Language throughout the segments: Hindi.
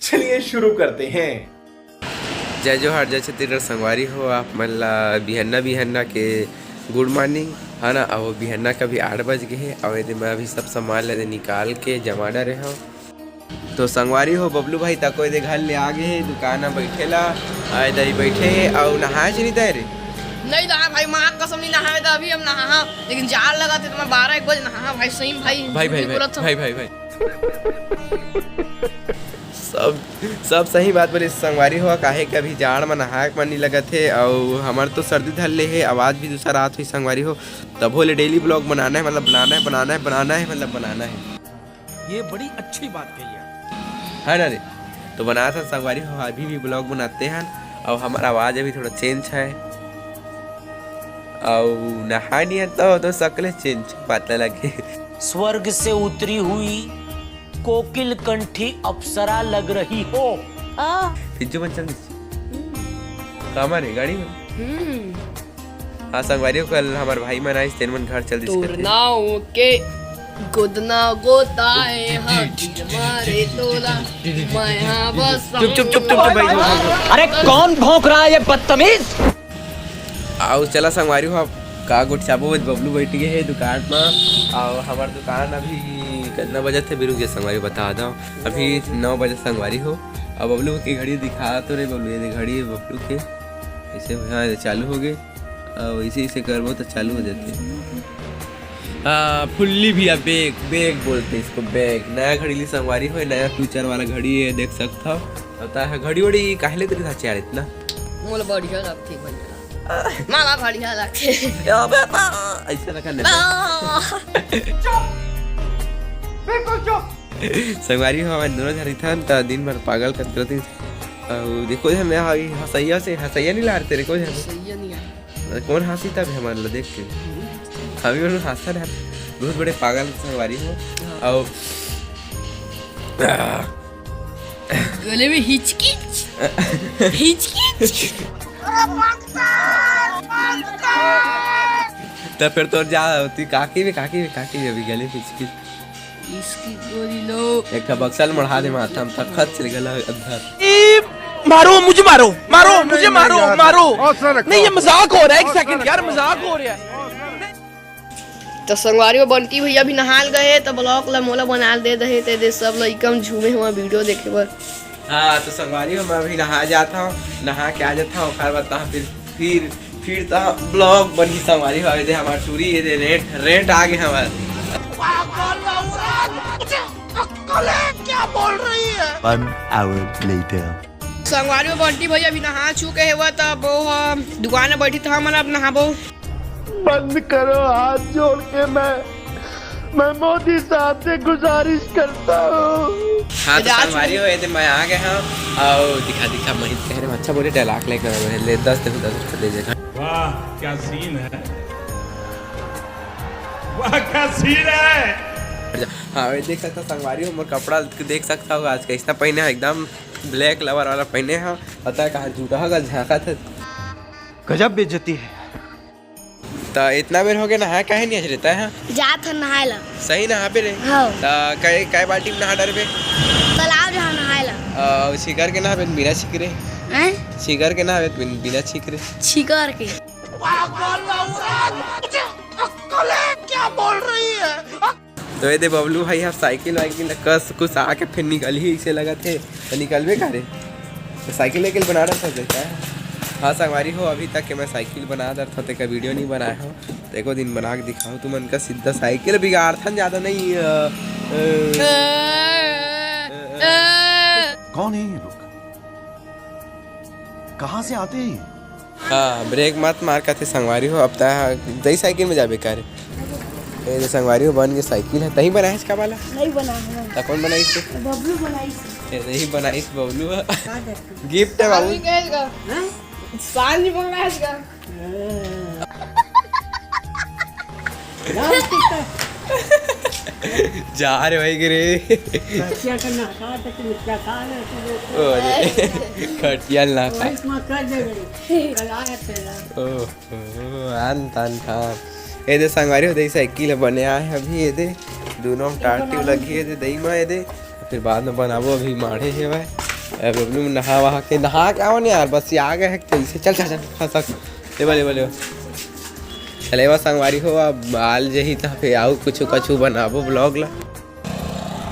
चलिए शुरू करते हैं। जय जोहार जय छत्तीसगढ़ संगवारी हो आप मन ला बिहन्ना के गुड मॉर्निंग है ना। और बिहन्ना का भी 8 बज गए है और यदि मैं अभी सब सामान ले निकाल के जमा रहे हूँ। तो संगवारी हो बबलू भाई तको यदि घर ले आ गए दुकान में बैठेला इधर ही बैठे है और नहाए चली तय रे नहीं नहा भाई माँ कसम नहीं नहाए तो अभी हम नहा लेकिन जाल लगा थे तो मैं 12-1 बजे नहा भाई सही भाई भाई भाई भाई भाई भाई सब सही बात बोले संगवारी हुआ काहे कि अभी जाड़ में नहाए मन नहीं लगा थे और हमार तो सर्दी धर ले है आवाज़ भी दूसरा रात हुई संगवारी हो तब बोले डेली ब्लॉग बनाना है मतलब बनाना है मतलब बनाना है। ये बड़ी अच्छी बात कही है ना रे। तो बनाया था संगवारी हो अभी भी ब्लॉग बनाते हैं और हमारा आवाज़ अभी थोड़ा चेंज है और नहा नहीं तो शक्ल चेंज बात लगे। स्वर्ग से उतरी हुई कोकिल कंठी अप्सरा लग रही हो। फिजू बन चल काम रे गाड़ी में। हाँ संगवारी कल हमारे भाई मन आई तेन मन घर चल तोरनाओ के गोदना गोताए मारे तोला मैं हां बस चुप भाई। अरे कौन भौंक रहा है ये बदतमीज। आओ चला संगवारी हो का गुट चाबो बबलू बैठ गए है दुकान में और हमारे दुकान अभी कितना बजे थे बिरू के संगवारी बता दो अभी 9 बजे संगवारी हो। और बबलू की घड़ी दिखा तो रे बबलू ये घड़ी बबलू के ऐसे हाँ चालू हो गए और इसे करबो तो चालू हो जाते। फुल्ली भी बैग बोलते इसको बैग नया घड़ी ली संगवारी हो नया फ्यूचर वाला घड़ी है देख सकता हो होता है घड़ी वड़ी काहले तेरे साथ चार इतना मोल बढ़िया लगती है माला बढ़िया लगते ऐसा लगा संगवारी हो हमारे दोनों जरी था तो दिन भर पागल करते रहते और देखो हम हंसैया से हंसैया नहीं लाते रे कोई कौन हंसी तब हमारे देख के अभी उन्होंने हंसा रहा बहुत बड़े पागल संगवारी हो और गले में हिचकिच तो फिर तो जा होती काकी में अभी गले हिचकिच इसकी गोली लो एक बक्सल मढ़ा दे माथा में तखत चल गला अंदर। मुझे मारो नहीं ये मजाक हो रहा है। 1 सेकंड यार मजाक हो रहा है। तो संगवारी में बंटी भैया भी नहाल गए तो ब्लॉग ला मोला बना दे सब लइकम झूमे हुआ वीडियो देखे बर। हाँ तो संगवारी में मैं अभी नहा जाता हूँ नहा के आ जाता हूँ फिर बता फिर तो ब्लॉग बनी संगवारी हो दे हमारे टूरी ये दे रेंट आ गए हमारे। क्या बोल रही है। 1 hour later संगवारी में बंटी भैया भी नहा चुके है वह तब दुकान में बैठी था हमारा अब नहाबो बंद करो हाथ जोड़ के मैं मोदी साहब से गुजारिश करता हूँ। हाँ तो संगवारी हो तो मैं आ गया हूँ और दिखा मैं कह रहे अच्छा बोले डायलॉग ले 10 रुपये दे दे। वाह क्या सीन है वाह क्या सीन है। हाँ वही देख सकता संगवारी हो कपड़ा देख सकता हो आज कैसा पहने है एकदम ब्लैक लवर वाला पहने हैं पता है कहाँ झूठा होगा झाँका था गजब बेइज्जती है। तो इतना बेर हो गया नहा काहे नहीं रहता है जात है नहायला सही नहा पे रे तो काय बाल्टी में नहा डर पे तालाब जहाँ नहायला शिकर के नहा बिना छिकरे शिकर के नहा बिना छिकरे छिकर के क्या बोल रही है। तो ये दे बबलू भाई आप साइकिल वाइकिल कस कुछ आके फिर निकल ही इसे लगा थे तो निकलवे करे तो साइकिल वाइकिल बना रहा था देखा है। हाँ संगवारी हो अभी तक कि मैं साइकिल बना रहा था तेरा वीडियो नहीं बनाया हो तो एको दिन बना के दिखाओ तुम उनका सीधा साइकिल बिगाड़ था ज़्यादा नहीं। कौन है ये लोग कहाँ से आते हैं। हाँ ब्रेक मत मार का थे संगवारी हो अब दही साइकिल में जा बेकार ये संगवारी हो बन के साइकिल है तही बनाए इसका वाला नहीं बना तो कौन बनाई से बबलू बनाई नहीं बनाई बबलू गिफ्ट है बाबू सांझ बोल रहा है जा रे भाई गिरे खटिया ना ये दे संगवारी हो दे साइकिल बने आए अभी ये दे दोनों टाटी लगी है दे दही में ये दे फिर बाद में बनाबो अभी माढ़े है भाई बबलू नहा के आओ नहीं यार, बस ये आ गए हैं कैसे। चल चल चल फंस ले चले बस संगवारी हो। अब आल जही तो फिर आओ कुछ बनाबो ब्लॉग ला।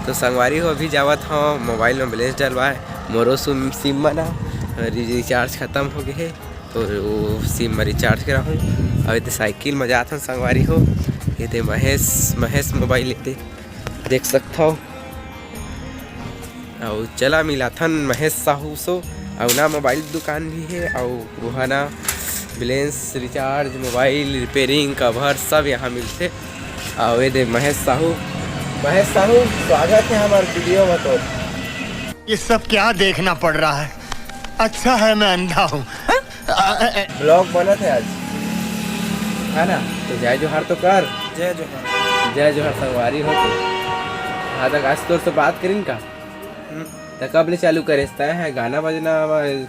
तो संगवारी हो अभी जावत हूँ मोबाइल में बैलेंस डलवाए, मोरो सिम बना रिचार्ज ख़त्म हो गए है तो वो सिम में रिचार्ज करा हूँ। अभी तो साइकिल में जाता हूँ संगवारी हो। ये थे महेश मोबाइल लेते देख सकता हो। और चला मिला था महेश साहू सो और ना मोबाइल दुकान भी है और वहाँ ना balance recharge mobile repairing cover सब यहाँ मिलते। और ये दे महेश साहू स्वागत है हमारे वीडियो में। तो ये सब क्या देखना पड़ रहा है? अच्छा है मैं अंधा हूँ। ब्लॉग बना थे आज है ना, तो जय जोहार तो कर। जय जोहार संगवारी हो तो। हाँ तक आज तौर से बात करें का तो कब ले चालू करे है गाना बजना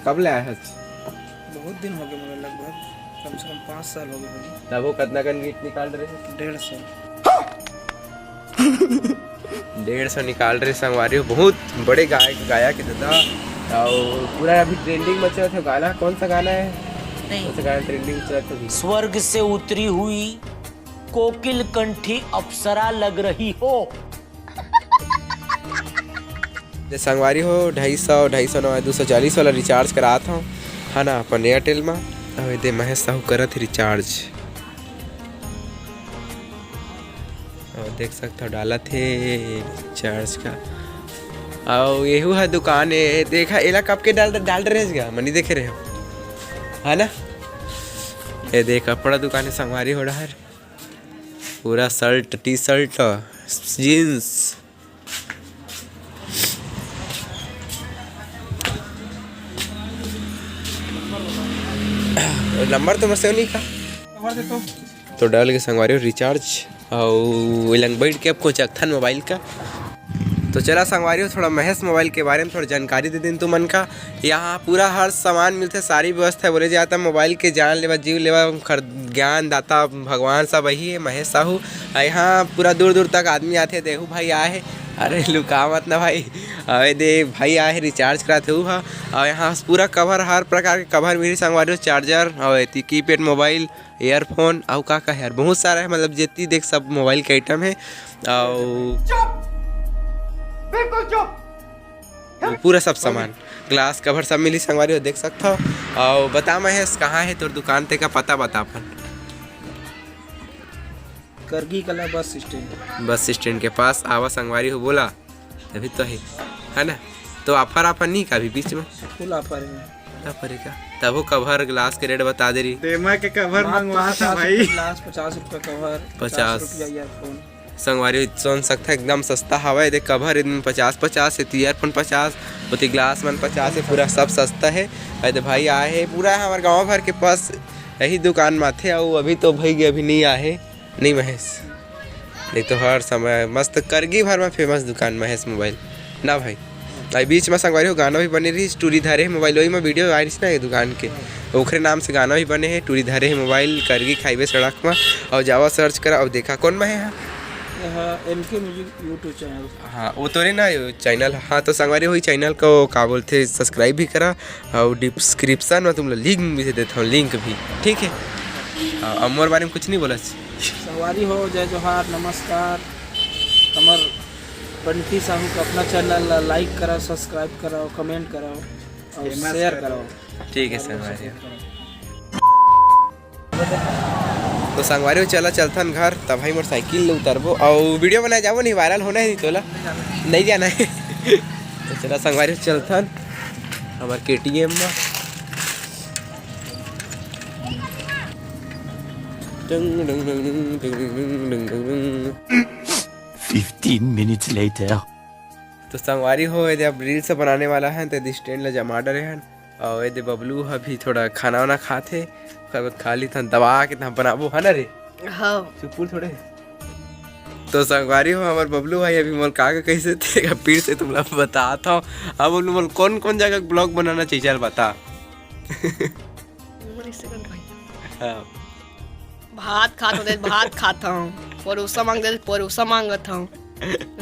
कब ले आया है? बहुत दिन हो गए मुझे, लगभग कम से कम 5 साल हो गए। तब वो कितना का गीत निकाल रहे हैं? 150 निकाल रहे संगवारी हो। बहुत बड़े गायक के दादा और पूरा अभी ट्रेंडिंग में चला था गाना। कौन सा गाना है? कौन सा गाना ट्रेंडिंग चला था? स्वर्ग से उतरी हुई कोकिल कंठी अप्सरा लग रही हो। संगवारी हो 250 ना 240 वाला रिचार्ज करा था है ना अपन एयरटेल में। और दे महेश साहू करत रिचार्ज और देख सकते हो डाला थे रिचार्ज का। और यही है दुकान है, देखा एला कब के डाल रहे मनी देखे रहे हो है ना। ये देख कपड़ा दुकान है संगवारी हो रहा है। पूरा shirt T shirt jeans number तो मसे नहीं का तो डाल के संगवारी हो रिचार्ज और लंग बैठ के आपको चखथन मोबाइल का। तो चला संगवारी हो थोड़ा महेश मोबाइल के बारे में थोड़ा जानकारी दे दिन तू मन का। यहाँ पूरा हर सामान मिलते, सारी व्यवस्था बोले जाता मोबाइल के जान लेवा जीव लेवा ज्ञान दाता भगवान सब वही है महेश साहू। यहाँ पूरा दूर दूर तक आदमी आते देहू भाई आए है। अरे लुका मत ना भाई, अरे दे भाई आए है रिचार्ज कराते हुआ। और यहाँ पूरा कवर हर प्रकार के कवर मिली संगवारी हो। चार्जर और कीपैड मोबाइल ईयरफोन और का यार बहुत सारा है, मतलब जितनी देख सब मोबाइल के आइटम है। और पूरा सब सामान ग्लास कवर सब मिली संगवारी हो देख सकता हो। और बता महेश कहाँ है तोर दुकान ते का पता बता अपन। करगी कला बस स्टैंड के पास आवा संगवारी हो बोला तभी तो है ना। तो ऑफर नहीं का अभी बीच में फुल ऑफर है। तब वो कवर ग्लास के रेट बता दे रही। तेमा के कवर मंगवा था भाई, ग्लास 50 रुपए कवर 50 रुपया ईयरफोन। संगवारी सुन सकता है एकदम सस्ता हवा है। देख कवर एकदम 50 है, ईयरफोन 50 होती, ग्लास मन 50 है, पूरा सब सस्ता है। अरे भाई आए है पूरा हमारे गाँव भर के पास यही दुकान में थे। और अभी तो भाई अभी नहीं आए नहीं महेश, नहीं तो हर समय मस्त करगी भर में फेमस दुकान महेश मोबाइल ना भाई। आई बीच में संगवारी हो गाना भी बने रही टूरी धारे मोबाइल, वही में वीडियो आई ना ये दुकान के ओखरे नाम से गाना भी बने हैं टूरी धारे मोबाइल करगी खाईवे सड़क में। और जावा सर्च करा और देखा कौन में है MK म्यूजिक यूट्यूब चैनल। हाँ वो तो ना चैनल। हाँ तो संगवारी हुई चैनल को का बोलते सब्सक्राइब भी करा और डिस्क्रिप्शन में तुम लोग लिंक भी दे देता हूँ, लिंक भी ठीक है। और मोर बारे में कुछ नहीं बोला संगवारी हो जय जोहार नमस्कार। हमार बंटी साहू का अपना चैनल लाइक कराओ, सब्सक्राइब कराओ, कमेंट कराओ और शेयर कराओ। ठीक है संगवारी। तो संगवारी चला चलथन घर तब भाई मोटरसाइकिल उतरबो और वीडियो बनाए जाबो नहीं वायरल होना है नहीं तोला नहीं जाना है। तो चला संगवारी चलथन हमारे KTM में। 15 minutes later. तो संगवारी हो यदि अब रील से बनाने वाला है तो स्टैंड ला जमा डरे हैं। और यदि बबलू अभी थोड़ा खाना वाना खाते खा ली था दबा के बनाबो है ना रे। हाँ चुपुर थोड़े। तो संगवारी हो हमारे बबलू भाई अभी मोल का कैसे थे फिर से तुम लोग बताता हूँ। अब बोलू मोल कौन कौन जगह ब्लॉग बनाना चाहिए चल बता। हाँ भात खाता हूँ, परोसा मांगता हूँ,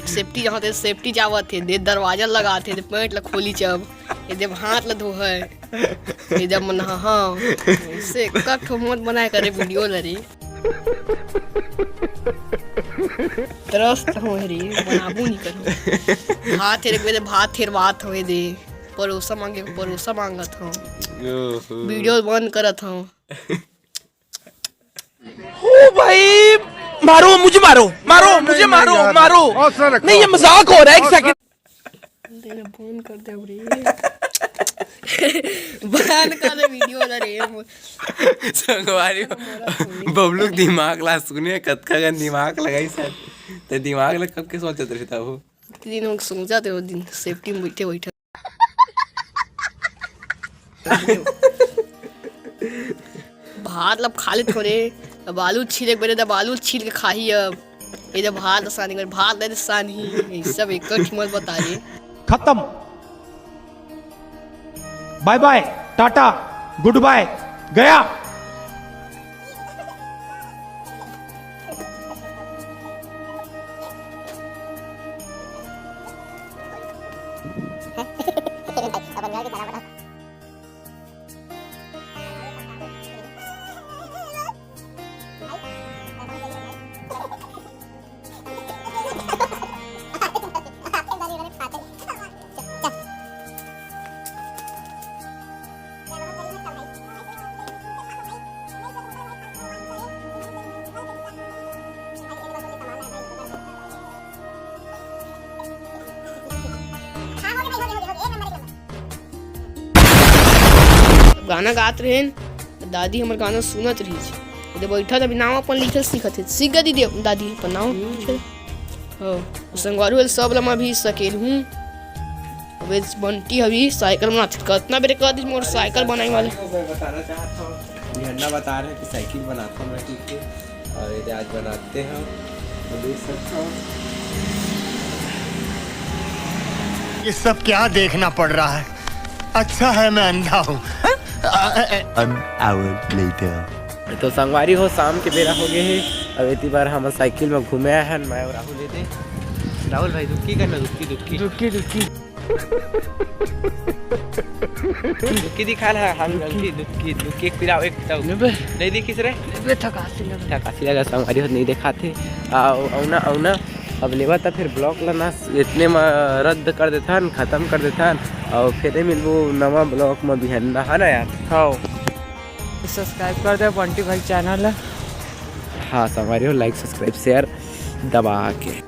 सेफ्टी जहाँ थे सेफ्टी जावत थे, दे दरवाजा लगाते थे, पेट ला खोली जब ये जब हाथ ल धो है ये जब मन हाँ इससे कट मत बनाए करे वीडियो लरी तरस हो रे बनाबू नहीं करो भात तेरे के भात थेर बात होए दे परोसा मांगत हूँ वीडियो बंद करत हूँ ओ भाई मारो मुझे मारो मुझे मारो नहीं ये मजाक हो रहा है एक सेकंड बंद कर दे बंद कर दे वीडियो रे संगवारी बबलू दिमाग ला सुने कतका गन दिमाग लगाई सर ते दिमाग ला कब के सोचत रहता वो दिन हम सोचा थे वो दिन सेफ्टी में बैठे भात लब खा ले थोड़े अब आलू छीले के बेरे आलू छील के खाही अब ये जब भात आसानी कर भात दे आसानी ये सब एक मत बता रही खत्म bye bye tata good bye गया गाना गात रहे दादी हमार गाना सुनत रही जब बैठा तभी नाव अपन लिखल सीखत है सीख गई दीदी अपन दादी अपन नाव संगवारू सब लमा भी सकेल हूँ वे बंटी अभी साइकिल बनाते कितना बेरे कह दी मोटरसाइकिल बनाने वाले बताना चाहता हूँ झंडा बता रहे हैं कि साइकिल बनाता हूँ मैं ठीक है और ये आज बनाते हैं देख सकता हूँ ये सब क्या देखना पड़ रहा है अच्छा है मैं अंधा हूँ तो संगवारी हो शाम के बेरा हो गए है अब इतनी बार हम साइकिल में घूमे आए हैं मैं और राहुल लेते राहुल भाई दुखी करना दुखी दिखा रहा हम दुखी पिलाओ एक नहीं दिखी रे थकासी लगा संगवारी हो नहीं दिखाते औना अब लेवा था फिर ब्लॉग लाना इतने में रद्द कर देता खत्म कर देता और फिर मिलबो नवा ब्लॉग में भी है ना यार हाँ सब्सक्राइब कर दे बंटी भाई चैनल हाँ संगवारी हो लाइक सब्सक्राइब शेयर दबा के